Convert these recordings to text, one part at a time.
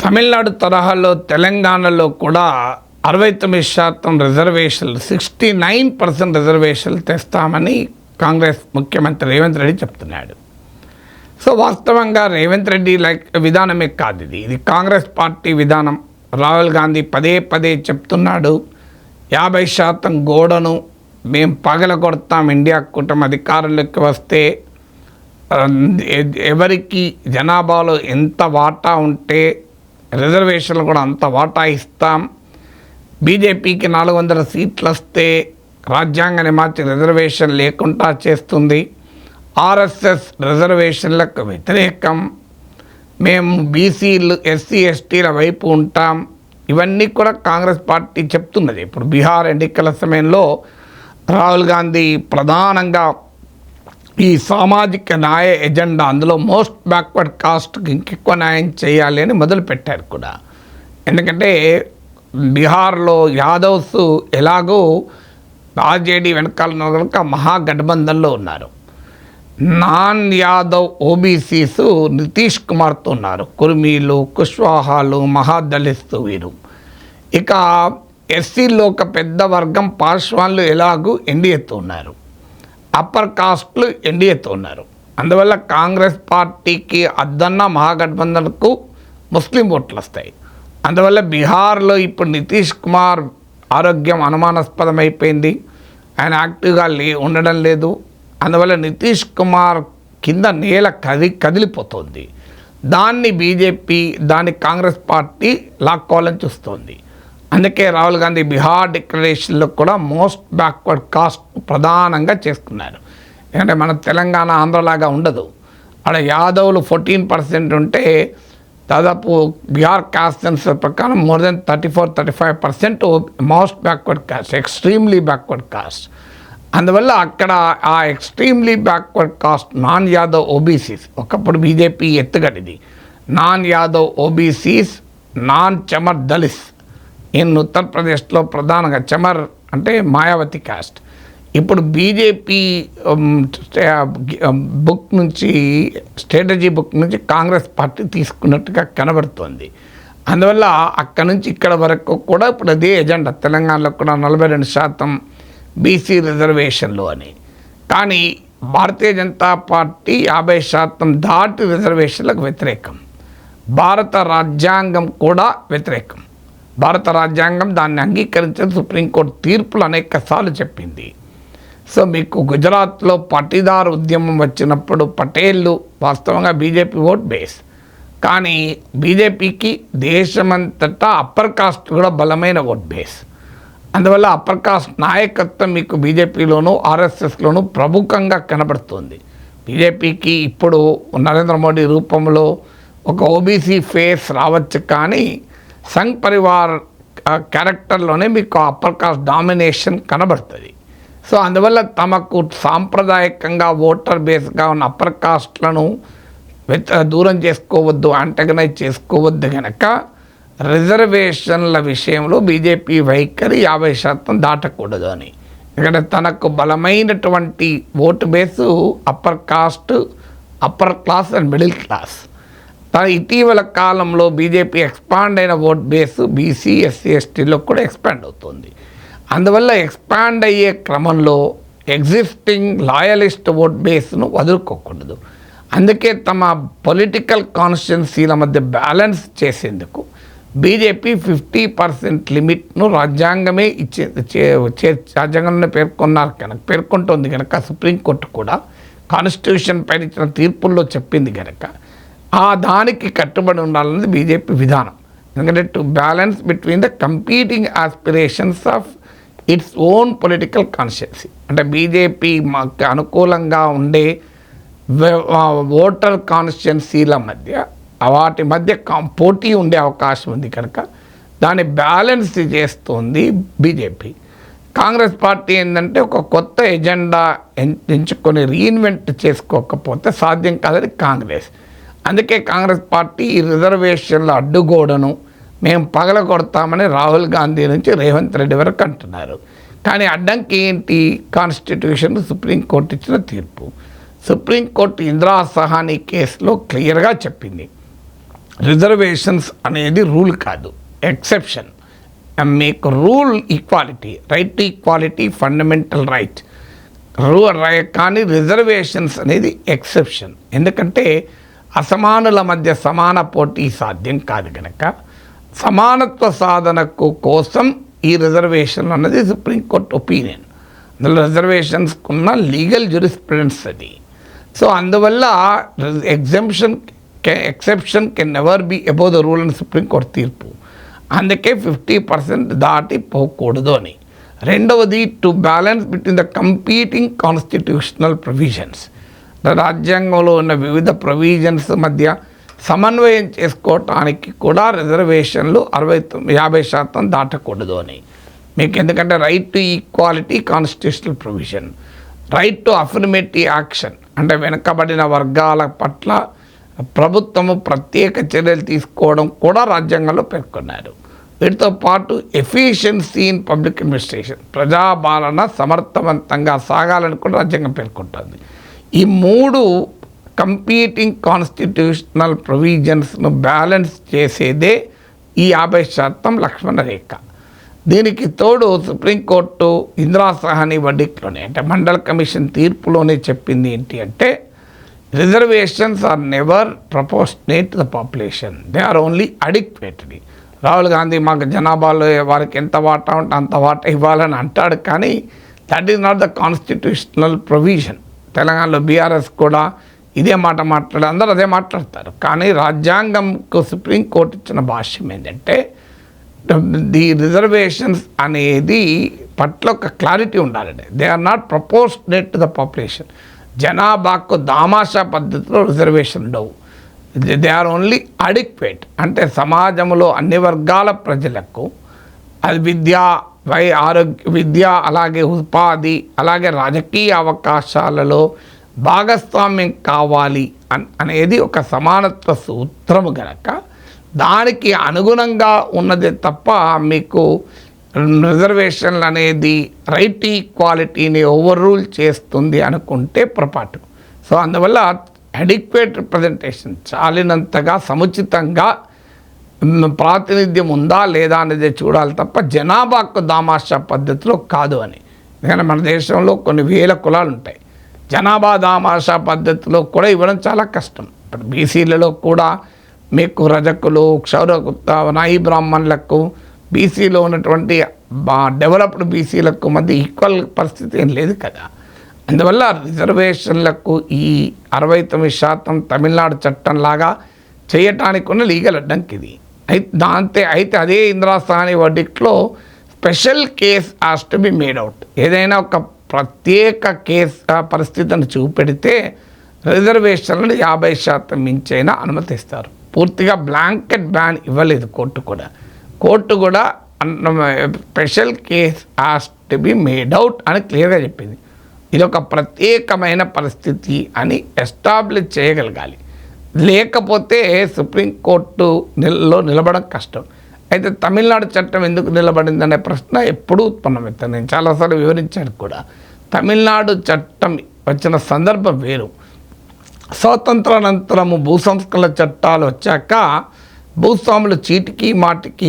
తమిళనాడు తరహాలో తెలంగాణలో కూడా 69% రిజర్వేషన్లు 69% రిజర్వేషన్లు తెస్తామని కాంగ్రెస్ ముఖ్యమంత్రి రేవంత్ రెడ్డి చెప్తున్నాడు. సో వాస్తవంగా రేవంత్ రెడ్డి విధానమే కాదు, ఇది కాంగ్రెస్ పార్టీ విధానం. రాహుల్ గాంధీ పదే పదే చెప్తున్నాడు, 50% గోడను మేము పగలగొడతాం, ఇండియా కూటమి అధికారంలోకి వస్తే ఎవరికి జనాభాలో ఎంత వాటా ఉంటే రిజర్వేషన్లు కూడా అంత వాటా ఇస్తాం. బీజేపీకి 400 సీట్లు వస్తే రాజ్యాంగాన్ని మార్చి రిజర్వేషన్ లేకుండా చేస్తుంది. ఆర్ఎస్ఎస్ రిజర్వేషన్లకు వ్యతిరేకం. మేము బీసీలు ఎస్సీ ఎస్టీల వైపు ఉంటాం. ఇవన్నీ కూడా కాంగ్రెస్ పార్టీ చెప్తున్నది. ఇప్పుడు బీహార్ ఎన్నికల సమయంలో రాహుల్ గాంధీ ప్రధానంగా ఈ సామాజిక న్యాయ ఎజెండా, అందులో మోస్ట్ బ్యాక్వర్డ్ కాస్ట్కి ఇంకెక్కువ న్యాయం చేయాలి అని మొదలుపెట్టారు కూడా. ఎందుకంటే బీహార్లో యాదవ్స్ ఎలాగో ఆర్జేడీ వెనకాల కనుక మహాగఠబంధన్లో ఉన్నారు. నాన్ యాదవ్ ఓబీసీస్ నితీష్ కుమార్తో ఉన్నారు, కుర్మీలు, కుష్వాహాలు, మహాదళిత్స్ వీరు. ఇక ఎస్సీలో ఒక పెద్ద వర్గం పార్శ్వాన్లు ఎలాగూ ఎన్డీఏతో ఉన్నారు, అప్పర్ కాస్ట్లు ఎన్డీఏతో ఉన్నారు. అందువల్ల కాంగ్రెస్ పార్టీకి అద్దన్న మహాగఠబంధన్కు ముస్లిం ఓట్లు వస్తాయి. అందువల్ల బీహార్లో ఇప్పుడు నితీష్ కుమార్ ఆరోగ్యం అనుమానాస్పదమైపోయింది, ఆయన యాక్టివ్గా ఉండడం లేదు. అందువల్ల నితీష్ కుమార్ కింద నేల కదిలిపోతుంది. దాన్ని బీజేపీ, దాన్ని కాంగ్రెస్ పార్టీ లాక్కోవాలని చూస్తోంది. అందుకే రాహుల్ గాంధీ బీహార్ డిక్లరేషన్లో కూడా మోస్ట్ బ్యాక్వర్డ్ కాస్ట్ ప్రధానంగా చేసుకున్నారు. ఎందుకంటే మన తెలంగాణ ఆంధ్రలాగా ఉండదు. అక్కడ యాదవులు 14% ఉంటే దాదాపు బీహార్ కాస్ట్ సెన్సస్ ప్రకారం more than 34-35% most backward caste, extremely backward caste. అందువల్ల అక్కడ ఆ extremely backward caste non Yadav OBCs, ఒకప్పుడు బీజేపీ ఎత్తుగడిది, non Yadav OBCs, non Chamar Dalits in ఉత్తరప్రదేశ్లో ప్రధానంగా చమర్ అంటే మాయావతి కాస్ట్. ఇప్పుడు బీజేపీ బుక్ నుంచి, స్ట్రాటజీ బుక్ నుంచి కాంగ్రెస్ పార్టీ తీసుకున్నట్టుగా కనబడుతోంది. అందువల్ల అక్కడి నుంచి ఇక్కడ వరకు కూడా ఇప్పుడు అదే ఎజెండా. తెలంగాణలో కూడా 42% బీసీ రిజర్వేషన్లు అని. కానీ భారతీయ జనతా పార్టీ 50% దాటి రిజర్వేషన్లకు వ్యతిరేకం. భారత రాజ్యాంగం కూడా వ్యతిరేకం. భారత రాజ్యాంగం దాన్ని అంగీకరించని సుప్రీంకోర్టు తీర్పులు అనేకసార్లు చెప్పింది. సో మీకు గుజరాత్లో పటీదార్ ఉద్యమం వచ్చినప్పుడు పటేళ్ళు వాస్తవంగా బీజేపీ ఓట్ బేస్, కానీ బీజేపీకి దేశమంతటా అప్పర్ కాస్ట్ కూడా బలమైన ఓట్ బేస్. అందువల్ల అప్పర్ కాస్ట్ నాయకత్వం మీకు బీజేపీలోనూ ఆర్ఎస్ఎస్లోనూ ప్రముఖంగా కనబడుతుంది. బీజేపీకి ఇప్పుడు నరేంద్ర మోడీ రూపంలో ఒక ఓబీసీ ఫేస్ రావచ్చు, కానీ సంఘ్ పరివార్ క్యారెక్టర్లోనే మీకు అప్పర్ కాస్ట్ డామినేషన్ కనబడుతుంది. సో అందువల్ల తమకు సాంప్రదాయకంగా ఓటర్ బేస్గా ఉన్న అప్పర్ కాస్ట్లను దూరం చేసుకోవద్దు, యాంటగనైజ్ చేసుకోవద్దు కనుక రిజర్వేషన్ల విషయంలో బీజేపీ వైఖరి 50% దాటకూడదు అని. ఎందుకంటే తనకు బలమైనటువంటి vote base upper caste, upper class and middle class. తన ఇటీవల కాలంలో బీజేపీ ఎక్స్పాండ్ అయిన ఓట్ బేసు బీసీ, ఎస్సీ, ఎస్టీలో కూడా ఎక్స్పాండ్ అవుతుంది. అందువల్ల ఎక్స్పాండ్ అయ్యే క్రమంలో ఎగ్జిస్టింగ్ లాయలిస్ట్ ఓట్ బేస్ను వదులుకోకూడదు. అందుకే తమ పొలిటికల్ కాన్స్టిట్యున్సీల మధ్య బ్యాలెన్స్ చేసేందుకు బీజేపీ 50% లిమిట్ను రాజ్యాంగమే రాజ్యాంగంలో పేర్కొంటోంది కనుక, సుప్రీంకోర్టు కూడా కాన్స్టిట్యూషన్ పైన ఇచ్చిన తీర్పుల్లో చెప్పింది కనుక ఆ దానికి కట్టుబడి ఉండాలన్నది బీజేపీ విధానం. ఎందుకంటే to balance between the competing aspirations of its own political constituency. అంటే బీజేపీ మాకు అనుకూలంగా ఉండే ఓటర్ కాన్స్టిట్యున్సీల మధ్య, వాటి మధ్య పోటీ ఉండే అవకాశం ఉంది కనుక దాన్ని బ్యాలెన్స్ చేస్తుంది బీజేపీ. కాంగ్రెస్ పార్టీ ఏంటంటే ఒక కొత్త ఎజెండా ఎంచుకొని రీఇన్వెంట్ చేసుకోకపోతే సాధ్యం కాదని కాంగ్రెస్. అందుకే కాంగ్రెస్ పార్టీ ఈ రిజర్వేషన్ల అడ్డుగోడను మేము పగలగొడతామని రాహుల్ గాంధీ నుంచి రేవంత్ రెడ్డి వరకు అంటున్నారు. కానీ అడ్డంకి ఏంటి? కాన్స్టిట్యూషన్ సుప్రీంకోర్టు ఇచ్చిన తీర్పు. సుప్రీంకోర్టు ఇందిరా సహానీ కేసులో క్లియర్గా చెప్పింది, రిజర్వేషన్స్ అనేది రూల్ కాదు, ఎక్సెప్షన్. మీకు rule equality, right to equality fundamental right, కానీ రిజర్వేషన్స్ అనేది ఎక్సెప్షన్. ఎందుకంటే అసమానుల మధ్య సమాన పోటీ సాధ్యం కాదు కనుక సమానత్వ సాధనకు కోసం ఈ రిజర్వేషన్ అన్నది సుప్రీంకోర్టు ఒపీనియన్. అందులో రిజర్వేషన్స్కున్న లీగల్ జ్యూరిస్ప్రుడెన్స్ అది. సో అందువల్ల exception can never be above the rule అని సుప్రీంకోర్టు తీర్పు. అందుకే 50% దాటి పోకూడదు అని. రెండవది, to balance between the competing constitutional provisions, రాజ్యాంగంలో ఉన్న వివిధ ప్రొవిజన్స్ మధ్య సమన్వయం చేసుకోవటానికి కూడా రిజర్వేషన్లు 50% దాటకూడదు అని. మీకు ఎందుకంటే right to equality constitutional provision, right to affirmative action అంటే వెనుకబడిన వర్గాల పట్ల ప్రభుత్వము ప్రత్యేక చర్యలు తీసుకోవడం కూడా రాజ్యాంగంలో పేర్కొన్నారు. వీటితో పాటు ఎఫిషియన్సీ ఇన్ పబ్లిక్ అడ్మినిస్ట్రేషన్, ప్రజాపాలన సమర్థవంతంగా సాగాలని కూడా రాజ్యాంగం పేర్కొంటుంది. ఈ 3 కంపీటింగ్ కాన్స్టిట్యూషనల్ ప్రొవిజన్స్ను బ్యాలెన్స్ చేసేదే ఈ 50% లక్ష్మణ రేఖ. దీనికి తోడు సుప్రీంకోర్టు ఇందిరా సహాని వర్డిక్ట్లోనే అంటే మండల్ కమిషన్ తీర్పులోనే చెప్పింది ఏంటి అంటే reservations are never proportionate to the population, they are only adequately. Rahul Gandhi మాకు జనాభాలో వారికి ఎంత వాటా ఉంటే అంత వాటా ఇవ్వాలని అంటాడు, కానీ that is not the constitutional provision. తెలంగాణలో బీఆర్ఎస్ కూడా ఇదే మాట మాట్లాడారు, అందరూ అదే మాట్లాడతారు. కానీ రాజ్యాంగంకు సుప్రీంకోర్టు ఇచ్చిన భాష్యం ఏంటంటే ది రిజర్వేషన్స్ అనేది పట్ల ఒక క్లారిటీ ఉండాలండి. They are not proportionate to the population. జనాభాకు దామాషా పద్ధతిలో రిజర్వేషన్ ఉండవు. దే ఆర్ ఓన్లీ అడిక్వేట్ అంటే సమాజంలో అన్ని వర్గాల ప్రజలకు అది విద్య అలాగే ఉపాధి అలాగే రాజకీయ అవకాశాలలో భాగస్వామ్యం కావాలి అనేది ఒక సమానత్వ సూత్రము గనక దానికి అనుగుణంగా ఉన్నదే తప్ప మీకు రిజర్వేషన్లు అనేది రైట్ ఈక్వాలిటీని ఓవర్ రూల్ చేస్తుంది అనుకుంటే పొరపాటు. సో అందువల్ల అడిక్వేట్ రిప్రజెంటేషన్ చాలినంతగా సముచితంగా ప్రాతినిధ్యం ఉందా లేదా అనేది చూడాలి తప్ప జనాభాకు దామాషా పద్ధతిలో కాదు అని. ఎందుకంటే మన దేశంలో కొన్ని వేల కులాలు ఉంటాయి, జనాభా దామాషా పద్ధతిలో కూడా ఇవ్వడం చాలా కష్టం. ఇప్పుడు బీసీలలో కూడా మీకు రజకులు క్షౌరకుత నాయి బ్రాహ్మణులకు బీసీలో ఉన్నటువంటి డెవలప్డ్ బీసీలకు మధ్య ఈక్వల్ పరిస్థితి ఏం లేదు కదా. అందువల్ల రిజర్వేషన్లకు ఈ 69% తమిళనాడు చట్టంలాగా చేయటానికి ఉన్న లీగల్ అడ్డంకి ఇది. అయితే అదే ఇందిరా సహాని వర్డిక్ట్లో special case has to be made out. ఏదైనా ఒక ప్రత్యేక కేసు పరిస్థితిని చూపెడితే రిజర్వేషన్లను 50% మించైనా అనుమతిస్తారు. పూర్తిగా బ్లాంకెట్ బ్యాన్ ఇవ్వలేదు కోర్టు కూడా special case has to be made out అని క్లియర్గా చెప్పింది. ఇది ఒక ప్రత్యేకమైన పరిస్థితి అని ఎస్టాబ్లిష్ చేయగలగాలి, లేకపోతే సుప్రీంకోర్టులో నిలబడడం కష్టం. అయితే తమిళనాడు చట్టం ఎందుకు నిలబడిందనే ప్రశ్న ఎప్పుడూ ఉత్పన్నమవుతుంది. నేను చాలాసార్లు వివరించాను కూడా. తమిళనాడు చట్టం వచ్చిన సందర్భం వేరు. స్వాతంత్రానంతరము భూసంస్కరణ చట్టాలు వచ్చాక భూస్వాములు చీటికి మాటికి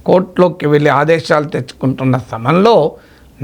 కోర్టులోకి వెళ్ళి ఆదేశాలు తెచ్చుకుంటున్న సమయంలో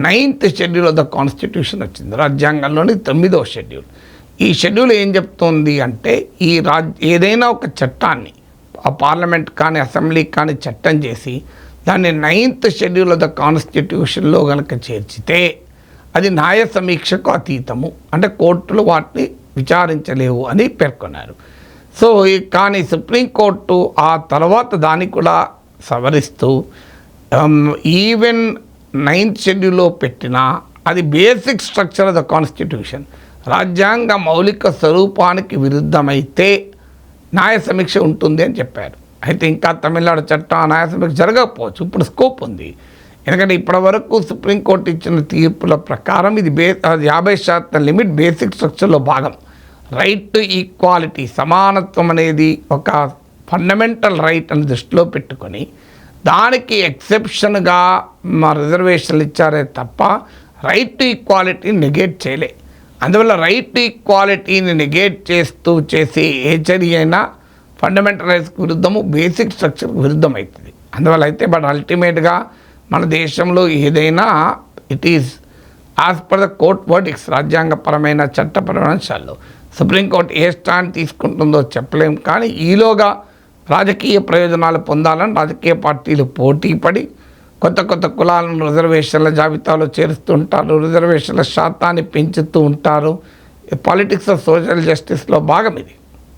9th schedule of the constitution వచ్చింది, రాజ్యాంగంలోని 9వ షెడ్యూల్. ఈ షెడ్యూల్ ఏం చెప్తోంది అంటే ఏదైనా ఒక చట్టాన్ని ఆ పార్లమెంట్ కానీ అసెంబ్లీ కానీ చట్టం చేసి దాన్ని 9th షెడ్యూల్ ఆఫ్ ద కాన్స్టిట్యూషన్లో కనుక చేర్చితే అది న్యాయ సమీక్షకు అతీతము, అంటే కోర్టులు వాటిని విచారించలేవు అని పేర్కొన్నారు. సో కానీ సుప్రీంకోర్టు ఆ తర్వాత దాన్ని కూడా సవరిస్తూ ఈవెన్ 9th షెడ్యూల్లో పెట్టినా అది basic structure of the constitution, రాజ్యాంగ మౌలిక స్వరూపానికి విరుద్ధమైతే న్యాయ సమీక్ష ఉంటుంది అని చెప్పారు. అయితే ఇంకా తమిళనాడు చట్టం న్యాయ సమీక్ష జరగకపోవచ్చు, ఇప్పుడు స్కోప్ ఉంది. ఎందుకంటే ఇప్పటి వరకు సుప్రీంకోర్టు ఇచ్చిన తీర్పుల ప్రకారం ఇది 50% లిమిట్ బేసిక్ స్ట్రక్చర్లో భాగం. రైట్ టు ఈక్వాలిటీ, సమానత్వం అనేది ఒక ఫండమెంటల్ రైట్ అని దృష్టిలో పెట్టుకొని దానికి ఎక్సెప్షన్గా మా రిజర్వేషన్లు ఇచ్చారే తప్ప రైట్ టు ఈక్వాలిటీని నెగేట్ చేయలే. అందువల్ల రైట్ టు ఈక్వాలిటీని నెగేట్ చేస్తూ చేసే ఏ చర్య అయినా ఫండమెంటల్ రైట్స్కి విరుద్ధము, బేసిక్ స్ట్రక్చర్కి విరుద్ధం అవుతుంది. అందువల్ల అయితే బట్ అల్టిమేట్గా మన దేశంలో ఏదైనా it is as per the court verdicts, రాజ్యాంగపరమైన చట్టపరమైన అంశాల్లో సుప్రీంకోర్టు ఏ స్టాండ్ తీసుకుంటుందో చెప్పలేం. కానీ ఈలోగా రాజకీయ ప్రయోజనాలు పొందాలని రాజకీయ పార్టీలు పోటీపడి కొత్త కొత్త కులాలను రిజర్వేషన్ల జాబితాలో చేరుస్తూ ఉంటారు, రిజర్వేషన్ల శాతాన్ని పెంచుతూ ఉంటారు. పాలిటిక్స్ ఆఫ్ సోషల్ జస్టిస్లో భాగం ఇది.